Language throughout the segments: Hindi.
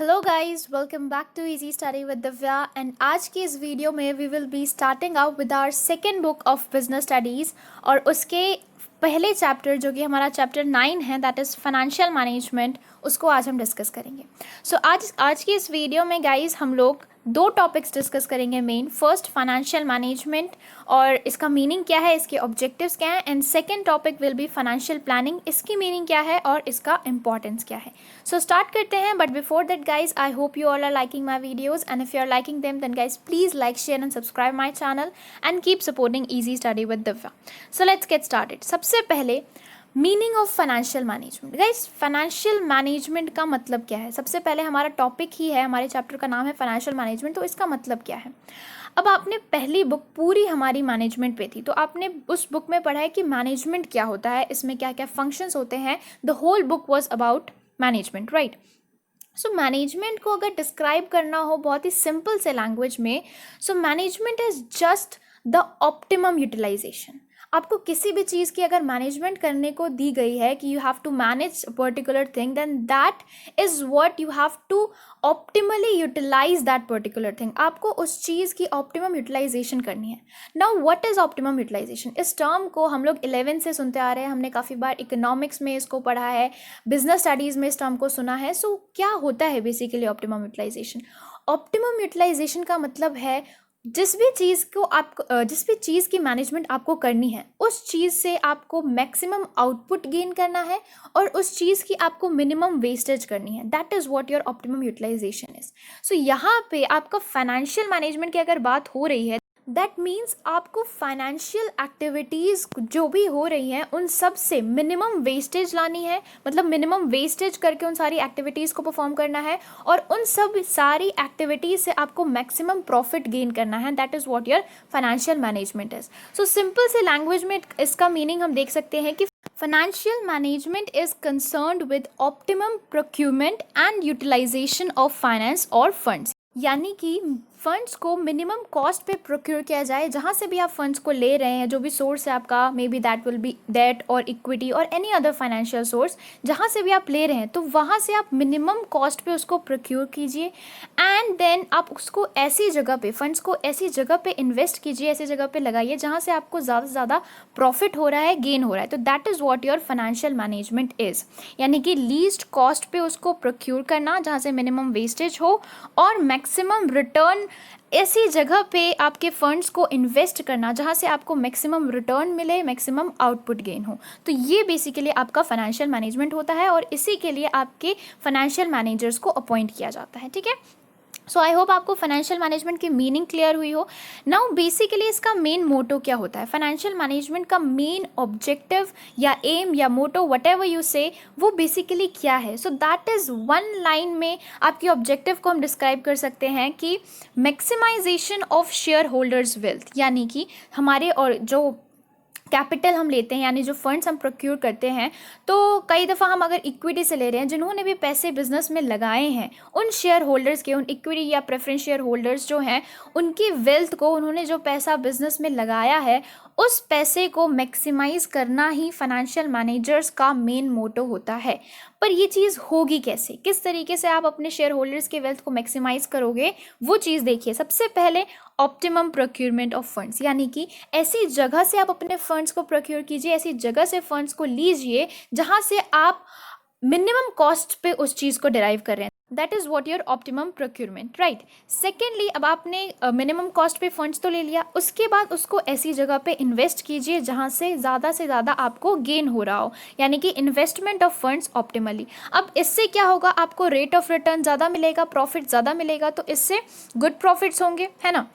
Hello guys, welcome back to easy study with Divya. And आज की इस वीडियो में we will be starting out with our second book of business studies और उसके पहले चैप्टर जो कि हमारा चैप्टर 9 है, दैट इज़ फाइनेंशियल मैनेजमेंट, उसको आज हम डिस्कस करेंगे। सो आज की इस वीडियो में गाइस हम लोग दो टॉपिक्स डिस्कस करेंगे मेन। फर्स्ट फाइनेंशियल मैनेजमेंट और इसका मीनिंग क्या है, इसके ऑब्जेक्टिव्स क्या हैं, and second topic will be financial planning, इसकी मीनिंग क्या है और इसका इंपॉर्टेंस क्या है। सो स्टार्ट करते हैं, but before that guys I hope you all are liking my videos and if you are liking them then guys please like, share and subscribe my channel and keep supporting easy study with Divya. So let's get started. सबसे पहले meaning of financial management. Guys financial management का मतलब क्या है? सबसे पहले हमारा टॉपिक ही है, हमारे चैप्टर का नाम है फाइनेंशियल मैनेजमेंट, तो इसका मतलब क्या है। अब आपने पहली बुक पूरी हमारी मैनेजमेंट पे थी, तो आपने उस बुक में पढ़ा है कि मैनेजमेंट क्या होता है, इसमें क्या क्या फंक्शंस होते हैं। The whole book was about management, right. So management को अगर डिस्क्राइब करना हो बहुत ही सिंपल से लैंग्वेज में, so management is just the optimum utilization. आपको किसी भी चीज़ की अगर मैनेजमेंट करने को दी गई है कि you have to manage particular thing, then that is what you have to optimally utilize that particular thing. आपको उस चीज़ की ऑप्टिमम यूटिलाइजेशन करनी है। Now what is optimum utilization? इस टर्म को हम लोग 11 से सुनते आ रहे हैं, हमने काफ़ी बार इकोनॉमिक्स में इसको पढ़ा है, बिजनेस स्टडीज़ में इस टर्म को सुना है। सो क्या होता है basically optimum utilization? Optimum utilization का मतलब है जिस भी चीज़ की मैनेजमेंट आपको करनी है, उस चीज़ से आपको मैक्सिमम आउटपुट गेन करना है और उस चीज़ की आपको मिनिमम वेस्टेज करनी है। That is what your optimum utilisation is. So यहाँ पे आपका फाइनेंशियल मैनेजमेंट की अगर बात हो रही है, दैट मीन्स आपको फाइनेंशियल एक्टिविटीज़ जो भी हो रही हैं उन सब से मिनिमम वेस्टेज लानी है, मतलब मिनिमम वेस्टेज करके उन सारी एक्टिविटीज़ को परफॉर्म करना है और उन सब सारी एक्टिविटीज़ से आपको मैक्सिमम प्रॉफिट गेन करना है। That is what your financial management is. So simple से लैंग्वेज में इसका मीनिंग हम देख सकते हैं कि financial management is concerned with optimum procurement and utilization of finance और फंड्स, यानी कि फंड्स को मिनिमम कॉस्ट पे प्रोक्योर किया जाए। जहाँ से भी आप फंड्स को ले रहे हैं, जो भी सोर्स है आपका, maybe that will be debt और इक्विटी और एनी अदर फाइनेंशियल सोर्स, जहाँ से भी आप ले रहे हैं तो वहाँ से आप मिनिमम कॉस्ट पे उसको प्रोक्योर कीजिए एंड देन आप उसको ऐसी जगह पे, फंड्स को ऐसी जगह पे इन्वेस्ट कीजिए, ऐसी जगह पे लगाइए जहाँ से आपको ज़्यादा से ज़्यादा प्रॉफिट हो रहा है, गेन हो रहा है। तो that is what your financial management is, यानी कि लीस्ट कॉस्ट पे उसको प्रोक्योर करना जहाँ से मिनिमम वेस्टेज हो और मैक्सिमम रिटर्न ऐसी जगह पे आपके फंड्स को इन्वेस्ट करना जहाँ से आपको मैक्सिमम रिटर्न मिले, मैक्सिमम आउटपुट गेन हो। तो ये बेसिकली आपका फाइनेंशियल मैनेजमेंट होता है और इसी के लिए आपके फाइनेंशियल मैनेजर्स को अपॉइंट किया जाता है, ठीक है। सो आई होप आपको फाइनेंशियल मैनेजमेंट की मीनिंग क्लियर हुई हो। नाउ बेसिकली इसका मेन मोटो क्या होता है? फाइनेंशियल मैनेजमेंट का मेन ऑब्जेक्टिव या एम या मोटो, वट एवर यू से, वो बेसिकली क्या है? So that is one line में आपके ऑब्जेक्टिव को हम डिस्क्राइब कर सकते हैं कि maximization of shareholders wealth, यानी कि हमारे और जो कैपिटल हम लेते हैं, यानी जो फंड्स हम प्रोक्योर करते हैं, तो कई दफ़ा हम अगर इक्विटी से ले रहे हैं, जिन्होंने भी पैसे बिजनेस में लगाए हैं, उन शेयर होल्डर्स के, उन इक्विटी या प्रेफरेंस शेयर होल्डर्स जो हैं, उनकी वेल्थ को, उन्होंने जो पैसा बिजनेस में लगाया है, उस पैसे को मैक्सिमाइज करना ही फाइनेंशियल मैनेजर्स का मेन मोटो होता है। पर ये चीज़ होगी कैसे, किस तरीके से आप अपने शेयर होल्डर्स के वेल्थ को मैक्सिमाइज करोगे, वो चीज़ देखिए। सबसे पहले ऑप्टिमम प्रोक्योरमेंट ऑफ फंड्स, यानी कि ऐसी जगह से आप अपने फंड्स को प्रोक्योर कीजिए, ऐसी जगह से फंड्स को लीजिए जहाँ से आप मिनिमम कॉस्ट पे उस चीज़ को डिराइव कर रहे हैं। That is what your optimum procurement, right. Secondly, अब आपने मिनिमम कॉस्ट पे फंड्स तो ले लिया, उसके बाद उसको ऐसी जगह पे इन्वेस्ट कीजिए जहाँ से ज़्यादा आपको गेन हो रहा हो, यानी कि इन्वेस्टमेंट ऑफ फंड्स ऑप्टिमली। अब इससे क्या होगा? आपको रेट ऑफ रिटर्न ज़्यादा मिलेगा, प्रॉफिट ज़्यादा मिलेगा, तो इससे गुड प्रॉफिट्स होंगे, है ना।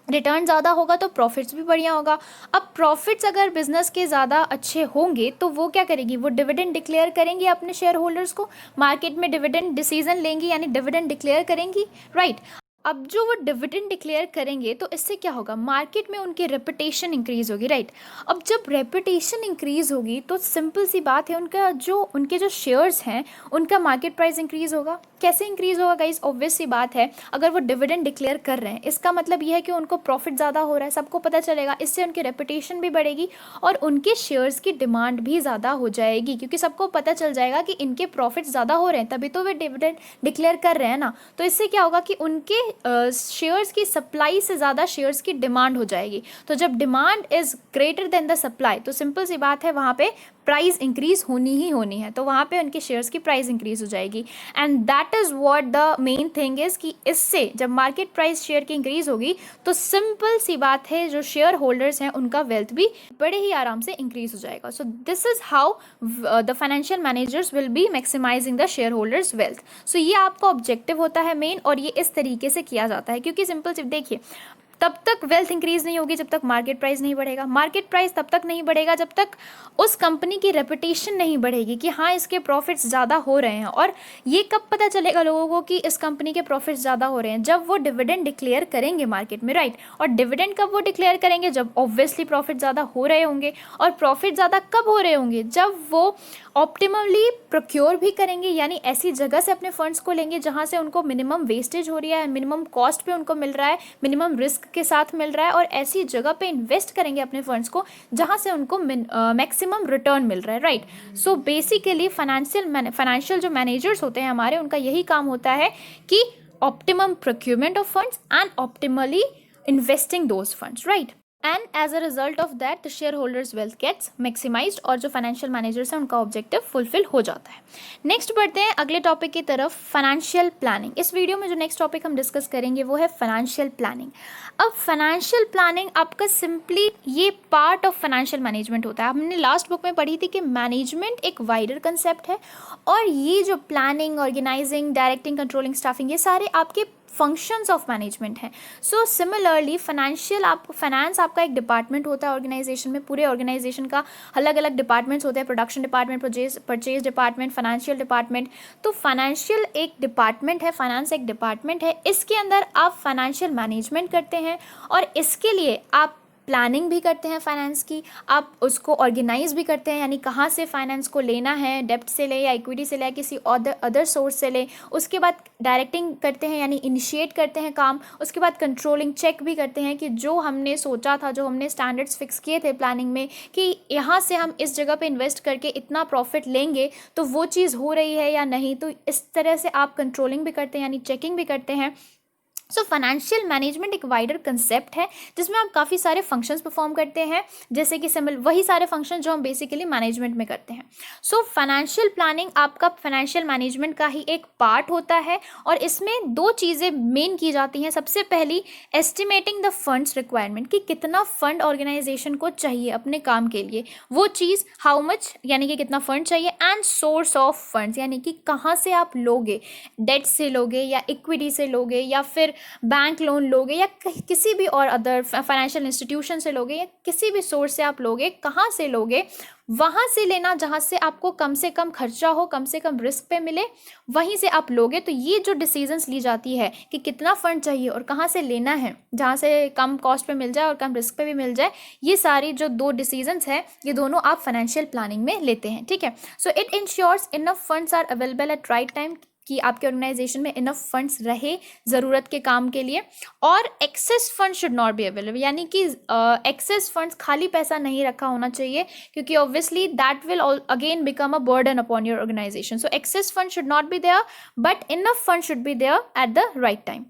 रिटर्न ज़्यादा होगा तो प्रॉफिट्स भी बढ़िया होगा। अब प्रॉफिट्स अगर बिजनेस के ज़्यादा अच्छे होंगे तो वो क्या करेगी? वो डिविडेंड डिक्लेयर करेंगी अपने शेयर होल्डर्स को, मार्केट में डिविडेंड डिसीजन लेंगी, यानी डिविडेंड डिक्लेयर करेंगी, राइट। अब जो वो डिविडेंड डिक्लेयर करेंगे तो इससे क्या होगा? मार्केट में उनकी रेपुटेशन इंक्रीज होगी, राइट। अब जब रेपुटेशन इंक्रीज होगी तो सिंपल सी बात है, उनके जो शेयर्स हैं उनका मार्केट प्राइस इंक्रीज होगा, कैसे इंक्रीज होगा गाइस? ऑब्वियस सी बात है, अगर वो डिविडेंड डिक्लेयर कर रहे हैं इसका मतलब ये है कि उनको प्रॉफिट ज़्यादा हो रहा है, सबको पता चलेगा, इससे उनकी रेपुटेशन भी बढ़ेगी और उनके शेयर्स की डिमांड भी ज़्यादा हो जाएगी, क्योंकि सबको पता चल जाएगा कि इनके प्रॉफिट ज़्यादा हो रहे हैं, तभी तो वे डिविडेंड डिक्लेयर कर रहे हैं ना। तो इससे क्या होगा कि उनके शेयर्स की सप्लाई से ज़्यादा शेयर्स की डिमांड हो जाएगी। तो जब demand is greater than the supply, तो सिंपल सी बात है वहाँ पे प्राइस इंक्रीज होनी ही होनी है, तो वहाँ पे उनके शेयर्स की प्राइस इंक्रीज हो जाएगी। And that is what the main thing is कि इससे जब मार्केट प्राइस शेयर की इंक्रीज होगी तो सिंपल सी बात है जो शेयर होल्डर्स हैं उनका वेल्थ भी बड़े ही आराम से इंक्रीज हो जाएगा। So this is how the financial managers will be maximising the shareholders wealth. So ये आपका ऑब्जेक्टिव होता है मेन, और ये इस तरीके से किया जाता है, क्योंकि सिंपल सिर्फ देखिए, तब तक वेल्थ इंक्रीज नहीं होगी जब तक मार्केट प्राइस नहीं बढ़ेगा, मार्केट प्राइस तब तक नहीं बढ़ेगा जब तक उस कंपनी की रेपुटेशन नहीं बढ़ेगी कि हाँ इसके प्रॉफिट्स ज़्यादा हो रहे हैं। और ये कब पता चलेगा लोगों को कि इस कंपनी के प्रॉफिट्स ज़्यादा हो रहे हैं? जब वो डिविडेंड डिक्लेयर करेंगे मार्केट में, राइट। और डिविडेंड कब वो डिक्लेयर करेंगे? जब ऑब्वियसली प्रॉफिट ज़्यादा हो रहे होंगे। और प्रॉफिट ज़्यादा कब हो रहे होंगे? जब वो ऑप्टिमली प्रोक्योर भी करेंगे, यानी ऐसी जगह से अपने फंड्स को लेंगे जहाँ से उनको मिनिमम वेस्टेज हो रही है, मिनिमम कॉस्ट पे उनको मिल रहा है, मिनिमम रिस्क के साथ मिल रहा है, और ऐसी जगह पे इन्वेस्ट करेंगे अपने फंड्स को जहाँ से उनको मैक्सिमम रिटर्न मिल रहा है, राइट। सो बेसिकली फाइनेंशियल जो मैनेजर्स होते हैं हमारे, उनका यही काम होता है कि optimum procurement of funds and optimally investing those funds, right. And as a result of that the shareholders wealth gets maximized, और जो फाइनेंशियल मैनेजर्स हैं उनका ऑब्जेक्टिव फुलफिल हो जाता है। नेक्स्ट बढ़ते हैं अगले टॉपिक की तरफ, फाइनेंशियल प्लानिंग। इस वीडियो में जो नेक्स्ट टॉपिक हम डिस्कस करेंगे वो है फाइनेंशियल प्लानिंग। अब फाइनेंशियल प्लानिंग आपका सिंपली ये पार्ट ऑफ फाइनेंशियल मैनेजमेंट होता है। हमने लास्ट बुक में पढ़ी थी कि मैनेजमेंट एक वाइडर कंसेप्ट है, और ये जो planning, organizing, directing, controlling, staffing, ये सारे आपके फंक्शंस ऑफ मैनेजमेंट हैं। सो सिमिलरली फाइनेंस आपका एक डिपार्टमेंट होता है ऑर्गेनाइजेशन में। पूरे ऑर्गेनाइजेशन का अलग अलग डिपार्टमेंट्स होते हैं, production department, purchase department, financial department. तो फाइनेंशियल एक डिपार्टमेंट है, फाइनेंस एक डिपार्टमेंट है, इसके अंदर आप फाइनेंशियल मैनेजमेंट करते हैं, और इसके लिए आप प्लानिंग भी करते हैं फाइनेंस की, आप उसको ऑर्गेनाइज भी करते हैं, यानी कहाँ से फाइनेंस को लेना है, डेब्ट से ले या इक्विटी से ले या किसी अदर सोर्स से ले। उसके बाद डायरेक्टिंग करते हैं, यानी इनिशिएट करते हैं काम। उसके बाद कंट्रोलिंग, चेक भी करते हैं कि जो हमने सोचा था, जो हमने स्टैंडर्ड्स फिक्स किए थे प्लानिंग में कि यहाँ से हम इस जगह पे इन्वेस्ट करके इतना प्रॉफिट लेंगे, तो वो चीज़ हो रही है या नहीं। तो इस तरह से आप कंट्रोलिंग भी करते हैं, यानी चेकिंग भी करते हैं। सो फाइनेंशियल मैनेजमेंट एक वाइडर कंसेप्ट है जिसमें आप काफ़ी सारे फंक्शंस परफॉर्म करते हैं, जैसे कि वही सारे फंक्शन जो हम बेसिकली मैनेजमेंट में करते हैं। सो फाइनेंशियल प्लानिंग आपका फाइनेंशियल मैनेजमेंट का ही एक पार्ट होता है, और इसमें दो चीज़ें मेन की जाती हैं। सबसे पहली, एस्टिमेटिंग द फंड्स रिक्वायरमेंट, कि कितना फंड ऑर्गेनाइजेशन को चाहिए अपने काम के लिए, वो चीज़ हाउ मच, यानी कि कितना फंड चाहिए, एंड सोर्स ऑफ फंड्स, यानी कि कहाँ से आप लोगे, डेट से लोगे या इक्विटी से लोगे या फिर बैंक लोन लोगे या किसी भी और अदर फाइनेंशियल इंस्टीट्यूशन से लोगे, या किसी भी सोर्स से आप लोगे, कहाँ से लोगे, वहाँ से लेना जहाँ से आपको कम से कम खर्चा हो, कम से कम रिस्क पे मिले, वहीं से आप लोगे। तो ये जो डिसीजंस ली जाती है कि कितना फंड चाहिए और कहाँ से लेना है, जहाँ से कम कॉस्ट पे मिल जाए और कम रिस्क पे भी मिल जाए, ये सारी जो दो डिसीजंस हैं ये दोनों आप फाइनेंशियल प्लानिंग में लेते हैं, ठीक है। So it ensures enough funds are available at right time, कि आपके ऑर्गेनाइजेशन में इनफ फंड्स रहे ज़रूरत के काम के लिए, और excess fund should not be available, यानी कि एक्सेस फंड्स, खाली पैसा नहीं रखा होना चाहिए, क्योंकि obviously that will again become a burden upon your organization. So excess fund should not be there, but enough fund should be there at the right time.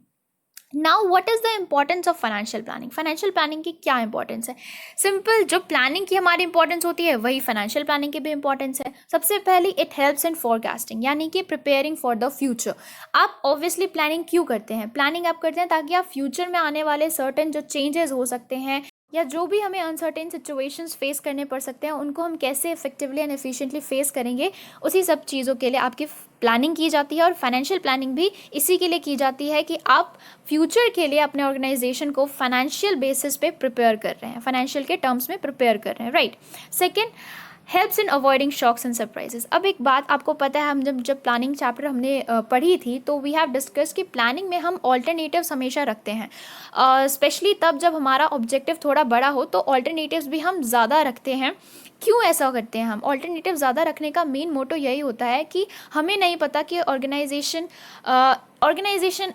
Now what is the importance of financial planning? Financial planning की क्या इंपॉर्टेंस है? सिंपल, जो प्लानिंग की हमारी इंपॉर्टेंस होती है वही फाइनेंशियल प्लानिंग की भी इंपॉर्टेंस है। सबसे पहली, इट हेल्प्स इन फोरकास्टिंग, यानी कि प्रिपेयरिंग फॉर द फ्यूचर। आप ऑब्वियसली प्लानिंग क्यों करते हैं? प्लानिंग आप करते हैं ताकि आप फ्यूचर में आने वाले सर्टेन जो चेंजेस हो सकते हैं, या जो भी हमें अनसर्टेन सिचुएशंस फेस करने पड़ सकते हैं, उनको हम कैसे इफेक्टिवली एंड एफिशिएंटली फेस करेंगे, उसी सब चीज़ों के लिए आपकी प्लानिंग की जाती है। और फाइनेंशियल प्लानिंग भी इसी के लिए की जाती है कि आप फ्यूचर के लिए अपने ऑर्गेनाइजेशन को फाइनेंशियल बेसिस पे प्रिपेयर कर रहे हैं, फाइनेंशियल के टर्म्स में प्रिपेयर कर रहे हैं, right. Second, helps in avoiding shocks and surprises. अब एक बात आपको पता है, हम जब प्लानिंग चैप्टर हमने पढ़ी थी तो वी हैव डिस्कस कि प्लानिंग में हम ऑल्टरनेटिव्स हमेशा रखते हैं, स्पेशली तब जब हमारा ऑब्जेक्टिव थोड़ा बड़ा हो तो ऑल्टरनेटिव्स भी हम ज़्यादा रखते हैं, क्यों ऐसा करते हैं हम? ऑल्टरनेटिव ज़्यादा रखने का मेन मोटो यही होता है कि हमें नहीं पता कि organization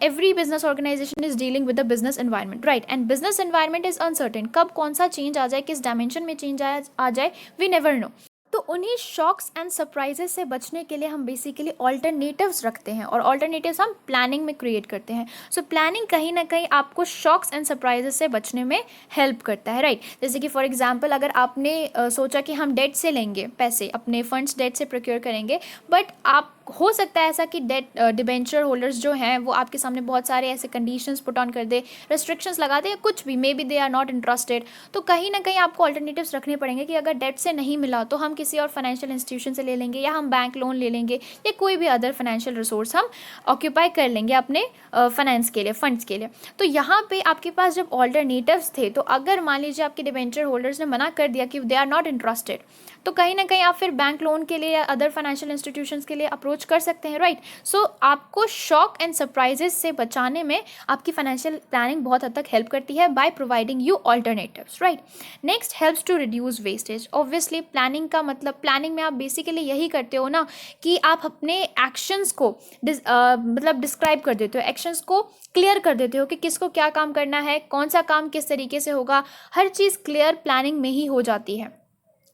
every business organization is dealing with the business environment, right, and business environment is uncertain. कब कौन सा चेंज आ जाए, किस डायमेंशन में चेंज आ जाए, वी नेवर नो। तो उन्हीं शॉक्स एंड सरप्राइजेस से बचने के लिए हम बेसिकली ऑल्टरनेटिव्स रखते हैं, और ऑल्टरनेटिव्स हम प्लानिंग में क्रिएट करते हैं। सो प्लानिंग कहीं ना कहीं आपको शॉक्स एंड सरप्राइजेस से बचने में हेल्प करता है, राइट। जैसे कि फॉर एग्जांपल अगर आपने सोचा कि हम डेट से लेंगे पैसे, अपने फंड्स डेट से प्रोक्योर करेंगे, बट आप हो सकता है ऐसा कि डेट डिबेंचर होल्डर्स जो हैं वो आपके सामने बहुत सारे ऐसे कंडीशंस पुट ऑन कर दे, रेस्ट्रिक्शंस लगा दे, या कुछ भी, maybe they are not interested. तो कहीं ना कहीं आपको ऑल्टरनेटिव्स रखने पड़ेंगे कि अगर डेट से नहीं मिला तो हम किसी और फाइनेंशियल इंस्टीट्यूशन से ले लेंगे, या हम बैंक लोन ले लेंगे, या कोई भी अदर फाइनेंशियल रिसोर्स हम ऑक्यूपाई कर लेंगे अपने फाइनेंस के लिए, फंड्स के लिए। तो यहाँ पे आपके पास जब ऑल्टरनेटिव्स थे, तो अगर मान लीजिए आपके डिबेंचर होल्डर्स ने मना कर दिया कि दे आर नॉट इंटरेस्टेड, तो कहीं ना कहीं आप फिर बैंक लोन के लिए या अदर फाइनेंशियल इंस्टीट्यूशंस के लिए अप्रोच कर सकते हैं, राइट। सो आपको शॉक एंड सरप्राइजेस से बचाने में आपकी फाइनेंशियल प्लानिंग बहुत हद तक हेल्प करती है by providing you alternatives, right. Next, helps to reduce wastage. Obviously planning का मतलब, प्लानिंग में आप बेसिकली यही करते हो ना कि आप अपने एक्शंस को मतलब डिस्क्राइब कर देते हो, एक्शंस को क्लियर कर देते हो कि किसको क्या काम करना है, कौन सा काम किस तरीके से होगा, हर चीज़ क्लियर प्लानिंग में ही हो जाती है।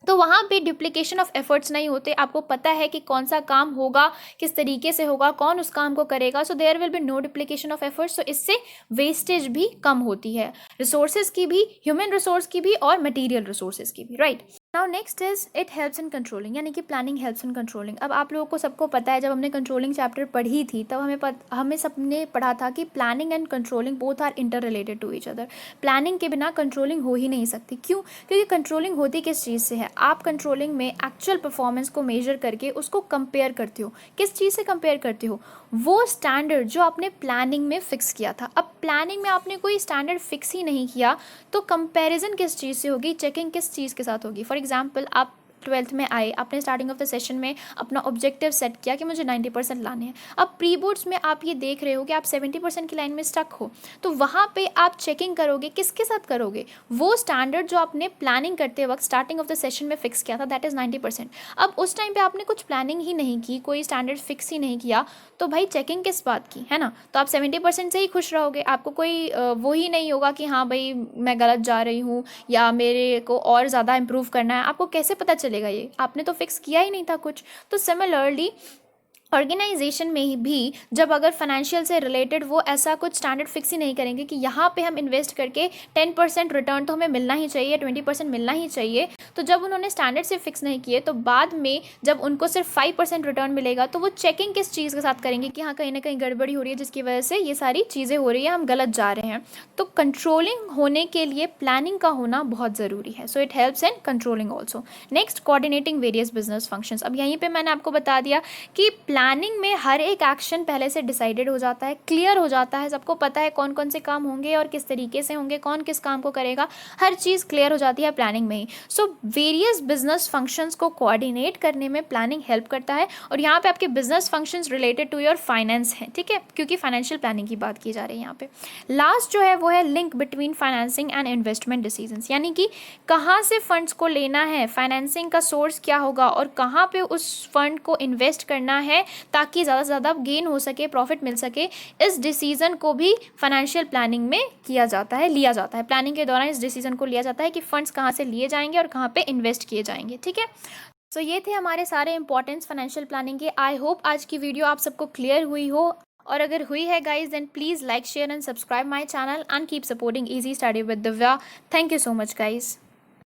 तो वहाँ पे डुप्लीकेशन ऑफ एफर्ट्स नहीं होते, आपको पता है कि कौन सा काम होगा, किस तरीके से होगा, कौन उस काम को करेगा। So there will be no duplication of efforts. तो इससे वेस्टेज भी कम होती है, रिसोर्सेज की भी, ह्यूमन रिसोर्स की भी और मटेरियल रिसोर्सेज की भी, right. Now next is it helps in controlling, यानी कि प्लानिंग हेल्प्स इन कंट्रोलिंग। अब आप लोगों को सबको पता है, जब हमने कंट्रोलिंग चैप्टर पढ़ी थी तब हमें सबने पढ़ा था कि planning and controlling both are interrelated to each other. Planning के बिना कंट्रोलिंग हो ही नहीं सकती। क्यों? क्योंकि कंट्रोलिंग होती किस चीज़ से है? आप कंट्रोलिंग में एक्चुअल परफॉर्मेंस को मेजर करके उसको कंपेयर करते हो। किस चीज़ से कंपेयर करते हो? वो स्टैंडर्ड जो आपने प्लानिंग में फिक्स किया था। अब प्लानिंग में आपने कोई स्टैंडर्ड फिक्स ही नहीं किया, तो कंपैरिजन किस चीज़ से होगी, चेकिंग किस चीज़ के साथ होगी? फॉर एग्जाम्पल, आप 12th में आए, आपने स्टार्टिंग ऑफ द सेशन में अपना ऑब्जेक्टिव सेट किया कि मुझे 90% लाने हैं। अब प्री बोर्ड्स में आप ये देख रहे हो कि आप 70% की लाइन में स्टक हो, तो वहाँ पे आप चेकिंग करोगे, किसके साथ करोगे? वो स्टैंडर्ड जो आपने प्लानिंग करते वक्त स्टार्टिंग ऑफ द सेशन में फिक्स किया था, दैट इज़ 90%। अब उस टाइम पे आपने कुछ प्लानिंग ही नहीं की, कोई स्टैंडर्ड फिक्स ही नहीं किया, तो भाई चेकिंग किस बात की, है ना? तो आप 70% से ही खुश रहोगे, आपको कोई वो ही नहीं होगा कि हाँ भाई मैं गलत जा रही हूँ या मेरे को और ज़्यादा इम्प्रूव करना है। आपको कैसे पता चलेगा? ये आपने तो फिक्स किया ही नहीं था कुछ। तो सिमिलरली ऑर्गेनाइजेशन में भी जब अगर फाइनेंशियल से रिलेटेड वो ऐसा कुछ स्टैंडर्ड फिक्स ही नहीं करेंगे कि यहाँ पे हम इन्वेस्ट करके 10% रिटर्न तो हमें मिलना ही चाहिए, 20% मिलना ही चाहिए, तो जब उन्होंने स्टैंडर्ड से फिक्स नहीं किए, तो बाद में जब उनको सिर्फ 5% रिटर्न मिलेगा, तो वो चेकिंग किस चीज़ के साथ करेंगे कि हाँ कहीं ना कहीं गड़बड़ी हो रही है, जिसकी वजह से ये सारी चीज़ें हो रही है, हम गलत जा रहे हैं। तो कंट्रोलिंग होने के लिए प्लानिंग का होना बहुत ज़रूरी है। So it helps in controlling also. Next, coordinating various business functions. अब यहीं पर मैंने आपको बता दिया कि प्लानिंग में हर एक एक्शन पहले से डिसाइडेड हो जाता है, क्लियर हो जाता है, सबको पता है कौन कौन से काम होंगे और किस तरीके से होंगे, कौन किस काम को करेगा, हर चीज़ क्लियर हो जाती है प्लानिंग में ही। सो वेरियस बिजनेस फंक्शंस को कोऑर्डिनेट करने में प्लानिंग हेल्प करता है, और यहाँ पे आपके business functions related to your finance हैं, ठीक है, क्योंकि फाइनेंशियल प्लानिंग की बात की जा रही है यहाँ पे। लास्ट जो है वो है link between financing and investment decisions, यानी कि कहाँ से फंड्स को लेना है, फाइनेंसिंग का सोर्स क्या होगा और कहाँ पे उस फंड को इन्वेस्ट करना है ताकि ज़्यादा से ज़्यादा गेन हो सके, प्रॉफिट मिल सके। इस डिसीजन को भी फाइनेंशियल प्लानिंग में किया जाता है, लिया जाता है। प्लानिंग के दौरान इस डिसीजन को लिया जाता है कि फंड्स कहाँ से लिए जाएंगे और कहाँ पे इन्वेस्ट किए जाएंगे, ठीक है। सो ये थे हमारे सारे इंपॉर्टेंट्स फाइनेंशियल प्लानिंग के। आई होप आज की वीडियो आप सबको क्लियर हुई हो, और अगर हुई है guys, then please like, share and subscribe my channel and keep supporting easy study with Divya. Thank you so much guys.